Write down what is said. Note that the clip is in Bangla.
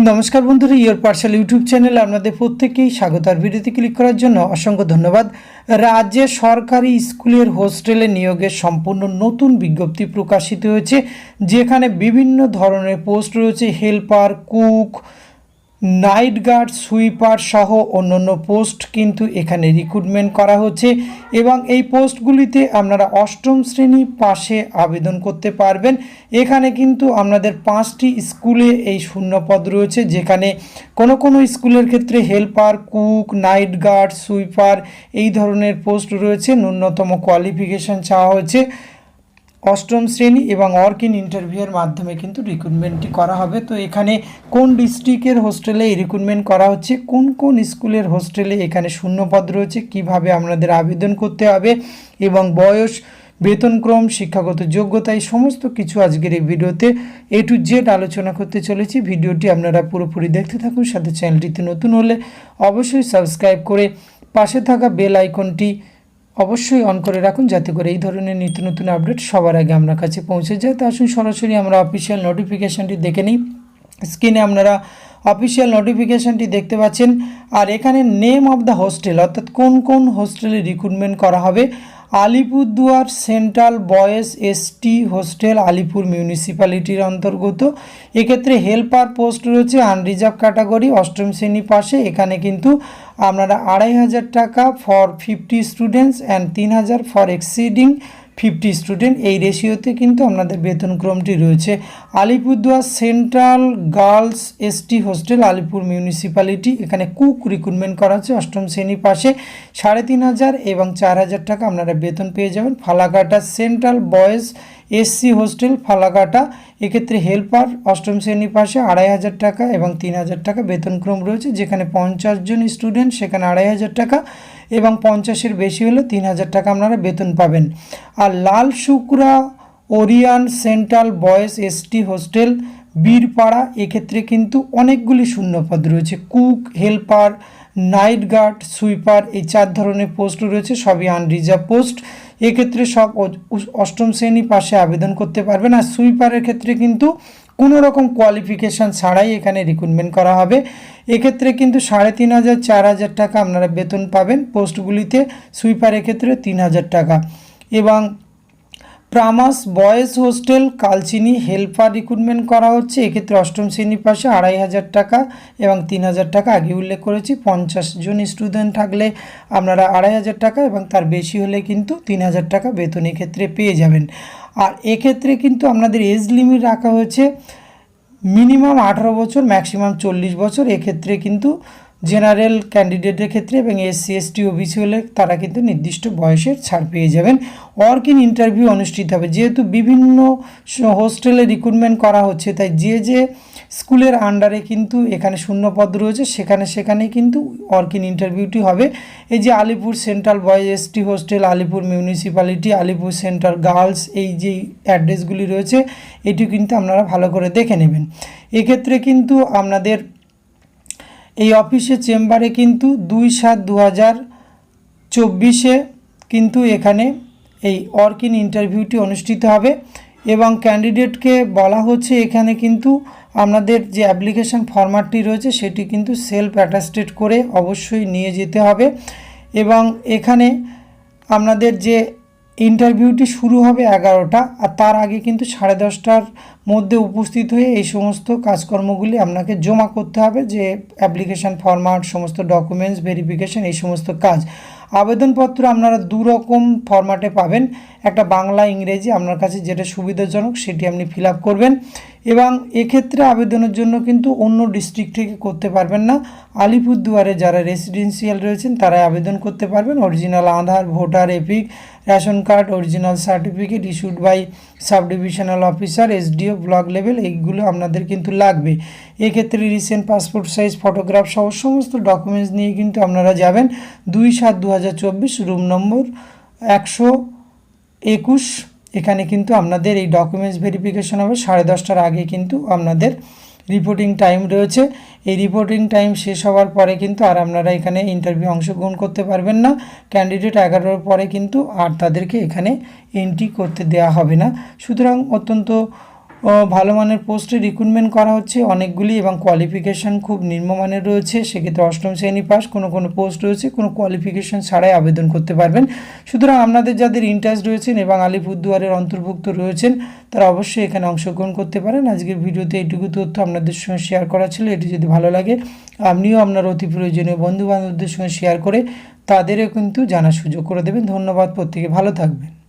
নমস্কার বন্ধুরা, ইয়োর পার্সেল ইউটিউব চ্যানেলে আপনাদের প্রত্যেককেই স্বাগত। আর ভিডিওতে ক্লিক করার জন্য অসংখ্য ধন্যবাদ। রাজ্যে সরকারি স্কুলের হোস্টেলে নিয়োগের সম্পূর্ণ নতুন বিজ্ঞপ্তি প্রকাশিত হয়েছে, যেখানে বিভিন্ন ধরনের পোস্ট রয়েছে। Helper, cook, night guard, sweeper সহ অন্যান্য পোস্ট কিন্তু এখানে রিক্রুটমেন্ট করা হচ্ছে এবং এই পোস্টগুলিতে আপনারা অষ্টম শ্রেণী পাশে আবেদন করতে পারবেন। এখানে কিন্তু আপনাদের 5টি স্কুলে এই শূন্যপদ রয়েছে, যেখানে কোনো স্কুলের ক্ষেত্রে helper, cook, night guard, sweeper এই ধরনের পোস্ট রয়েছে। ন্যূনতম কোয়ালিফিকেশান চাওয়া হয়েছে অষ্টম শ্রেণী এবং ওয়ার্কিং ইন্টারভিউয়ের মাধ্যমে কিন্তু রিক্রুটমেন্টটি করা হবে। তো এখানে কোন ডিস্ট্রিক্টের হোস্টেলে এই রিক্রুটমেন্ট করা হচ্ছে, কোন স্কুলের হোস্টেলে এখানে শূন্যপদ রয়েছে, কিভাবে আপনাদের আবেদন করতে হবে এবং বয়স, বেতনক্রম, শিক্ষাগত যোগ্যতা এই সমস্ত কিছু আজকের এই ভিডিওতে A to Z আলোচনা করতে চলেছি। ভিডিওটি আপনারা পুরোপুরি দেখতে থাকুন। সাথে চ্যানেলটিতে নতুন হলে অবশ্যই সাবস্ক্রাইব করে পাশে থাকা বেল আইকনটি অবশ্যই অন করে রাখুন, যাতে করে এই ধরনের নিত্য নতুন আপডেট সবার আগে আপনার কাছে পৌঁছে যায়। তো আসুন সরাসরি আমরা অফিসিয়াল নোটিফিকেশানটি দেখে নিই। স্ক্রিনে আপনারা অফিসিয়াল নোটিফিকেশানটি দেখতে পাচ্ছেন। আর এখানে নেম অফ দ্য হোস্টেল, অর্থাৎ কোন হোস্টেলে রিক্রুটমেন্ট করা হবে। Alipurduar central boys ST hostel, Alipur মিউনিসিপ্যালিটির অন্তর্গত। এক্ষেত্রে হেল্পার পোস্ট রয়েছে আনরিজার্ভ ক্যাটাগরি, অষ্টম শ্রেণী পাশে। এখানে কিন্তু আপনারা 2500 টাকা for 50 students and 3000 for exceeding 50 student, এই রেশিওতে কিন্তু আপনাদের বেতনক্রমটি রয়েছে। Alipurduar central girls ST hostel, Alipur municipality. এখানে কুক রিক্রুটমেন্ট করা হচ্ছে অষ্টম শ্রেণী পাশে, 3500 এবং 4000 টাকা আপনারা বেতন পেয়ে যাবেন। Falakata central boys SC hostel, Falakata. এক্ষেত্রে হেল্পার অষ্টম শ্রেণী পাশে 2500 টাকা এবং 3000 টাকা বেতনক্রম রয়েছে। যেখানে 50 জন স্টুডেন্ট সেখানে 2500 টাকা এবং 50-এর বেশি হলে 3000 টাকা আপনারা বেতন পাবেন। আর Lal Shukra Oraon central boys ST hostel, Birpara. এক্ষেত্রে কিন্তু অনেকগুলি শূন্যপদ রয়েছে। Cook, helper, night guard, sweeper এই 4 ধরনের পোস্ট রয়েছে, সবই আনরিজার্ভ পোস্ট। এক্ষেত্রে সব অষ্টম শ্রেণী পাশে আবেদন করতে পারবেন। আর সুইপারের ক্ষেত্রে কিন্তু কোনো রকম কোয়ালিফিকেশান ছাড়াই এখানে রিক্রুটমেন্ট করা হবে। এক্ষেত্রে কিন্তু 3500 4000 টাকা আপনারা বেতন পাবেন পোস্টগুলিতে। সুইপারের ক্ষেত্রে 3000 টাকা। এবং প্রামাস boys hostel, Kalchini, helper recruitment করা হচ্ছে। এক্ষেত্রে অষ্টম শ্রেণী পাশে 2500 টাকা এবং 3000 টাকা। আগে উল্লেখ করেছি 50 জন স্টুডেন্ট থাকলে আপনারা 2500 টাকা এবং তার বেশি হলে কিন্তু 3000 টাকা বেতন এক্ষেত্রে পেয়ে যাবেন। আর এক্ষেত্রে কিন্তু আপনাদের এজ লিমিট রাখা হয়েছে মিনিমাম 18 বছর, ম্যাক্সিমাম 40 বছর। এক্ষেত্রে কিন্তু জেনারেল ক্যান্ডিডেটের ক্ষেত্রে এবং এসসি এসটি ওবিসি হলে তারা কিন্তু নির্দিষ্ট বয়সের ছাড় পেয়ে যাবেন। ওয়ার্কিং ইন্টারভিউ অনুষ্ঠিত হবে। যেহেতু বিভিন্ন হোস্টেলে রিক্রুটমেন্ট করা হচ্ছে, তাই যে স্কুলের আন্ডারে কিন্তু এখানে শূন্যপদ রয়েছে সেখানে কিন্তু ওয়ার্কিং ইন্টারভিউটি হবে। এই যে Alipur central boys ST hostel, Alipur municipality, Alipur central girls, এই যে অ্যাড্রেসগুলি রয়েছে এটিও কিন্তু আপনারা ভালো করে দেখে নেবেন। এক্ষেত্রে কিন্তু আপনাদের এই অফিসে চেম্বারে কিন্তু 2/7/2024 কিন্তু এখানে এই ওয়ার্কিং ইন্টারভিউটি অনুষ্ঠিত হবে। এবং ক্যান্ডিডেটকে বলা হচ্ছে এখানে কিন্তু আপনাদের যে অ্যাপ্লিকেশান ফরম্যাটটি রয়েছে সেটি কিন্তু সেলফ অ্যাটাস্টেড করে অবশ্যই নিয়ে যেতে হবে। এবং এখানে আপনাদের যে ইন্টারভিউটি শুরু হবে 11টা, আর তার আগে কিন্তু 10:30টার মধ্যে উপস্থিত হয়ে এই সমস্ত কাজকর্মগুলি আপনাকে জমা করতে হবে, যে অ্যাপ্লিকেশান ফরম্যাট, সমস্ত ডকুমেন্টস ভেরিফিকেশান, এই সমস্ত কাজ। আবেদনপত্র আপনারা 2 রকম ফরম্যাটে পাবেন, একটা বাংলা, ইংরেজি। আপনার কাছে যেটা সুবিধাজনক সেটি আপনি ফিল আপ করবেন। এবং এক্ষেত্রে আবেদনের জন্য কিন্তু অন্য ডিস্ট্রিক্ট থেকে করতে পারবেন না। আলিপুরদুয়ারে যারা রেসিডেন্সিয়াল রয়েছেন তারাই আবেদন করতে পারবেন। Original Aadhaar, voter, EPIC, ration card, original certificate issued by sub divisional officer, SDO, block level, এইগুলো আপনাদের কিন্তু লাগবে। এক্ষেত্রে রিসেন্ট পাসপোর্ট সাইজ ফটোগ্রাফ সহ সমস্ত ডকুমেন্টস নিয়ে কিন্তু আপনারা যাবেন। 2/7/2024, রুম নম্বর 121। এখানে কিন্তু আপনাদের এই ডকুমেন্টস ভেরিফিকেশন হবে। 10:30টার আগে কিন্তু আপনাদের রিপোর্টিং টাইম রয়েছে। এই রিপোর্টিং টাইম শেষ হওয়ার পরে কিন্তু আর আপনারা এখানে ইন্টারভিউ অংশগ্রহণ করতে পারবেন না। ক্যান্ডিডেট 11টার পরে কিন্তু আর তাদেরকে এখানে এন্ট্রি করতে দেওয়া হবে না। সুতরাং অত্যন্ত ভালো মানের পোস্টে রিক্রুটমেন্ট করা হচ্ছে অনেকগুলি, এবং কোয়ালিফিকেশান খুব নিম্নমানের রয়েছে। সেক্ষেত্রে অষ্টম শ্রেণী পাস, কোনো পোস্ট রয়েছে কোনো কোয়ালিফিকেশান ছাড়াই আবেদন করতে পারবেন। সুতরাং আপনাদের যাদের ইন্টারেস্ট রয়েছেন এবং আলিপুরদুয়ারের অন্তর্ভুক্ত রয়েছেন তারা অবশ্যই এখানে অংশগ্রহণ করতে পারেন। আজকের ভিডিওতে এইটুকু তথ্য আপনাদের সঙ্গে শেয়ার করা ছিল। এটি যদি ভালো লাগে আপনিও আপনার অতি প্রয়োজনীয় বন্ধুবান্ধবদের সঙ্গে শেয়ার করে তাদেরও কিন্তু জানার সুযোগ করে দেবেন। ধন্যবাদ, প্রত্যেকে ভালো থাকবেন।